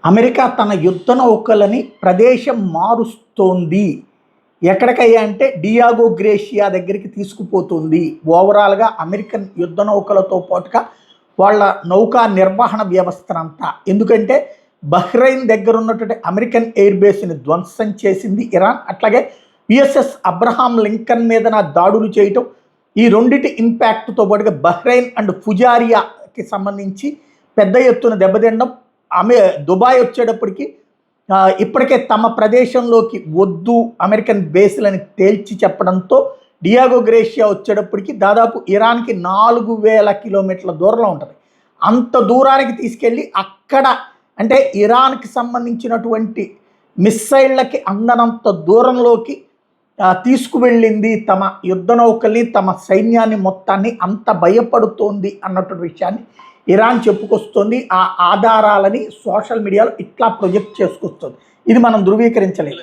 America తన యుద్ధ నౌకలని ప్రదేశం మారుస్తోంది. ఎక్కడికయ్యా అంటే డియాగో గ్రేషియా దగ్గరికి తీసుకుపోతుంది. ఓవరాల్గా అమెరికన్ యుద్ధ నౌకలతో పాటుగా వాళ్ళ నౌకా నిర్వహణ వ్యవస్థనంతా. ఎందుకంటే బహ్రెయిన్ దగ్గర ఉన్నటువంటి అమెరికన్ ఎయిర్ బేస్ని ధ్వంసం చేసింది ఇరాన్. అట్లాగే యుఎస్ఎస్ అబ్రహాం లింకన్ మీద దాడులు చేయటం, ఈ రెండిటి ఇంపాక్ట్తో పాటుగా బహ్రెయిన్ అండ్ ఫుజారియాకి సంబంధించి పెద్ద ఎత్తున దెబ్బతినడం. దుబాయ్ వచ్చేటప్పటికి ఇప్పటికే తమ ప్రదేశంలోకి వద్దు అమెరికన్ బేస్లని తేల్చి చెప్పడంతో డియాగో గ్రేషియా వచ్చేటప్పటికి దాదాపు ఇరాన్కి 4000 కిలోమీటర్ల దూరంలో ఉంటుంది. అంత దూరానికి తీసుకెళ్ళి అక్కడ అంటే ఇరాన్కి సంబంధించినటువంటి మిస్సైళ్ళకి అందనంత దూరంలోకి తీసుకువెళ్ళింది తమ యుద్ధ నౌకల్ని, తమ సైన్యాన్ని మొత్తాన్ని. అంత భయపడుతోంది అన్నటువంటి విషయాన్ని ఇరాన్ చెప్పుకొస్తుంది. ఆ ఆధారాలని సోషల్ మీడియాలో ఇట్లా ప్రొజెక్ట్ చేసుకొస్తుంది. ఇది మనం ధృవీకరించలేదు.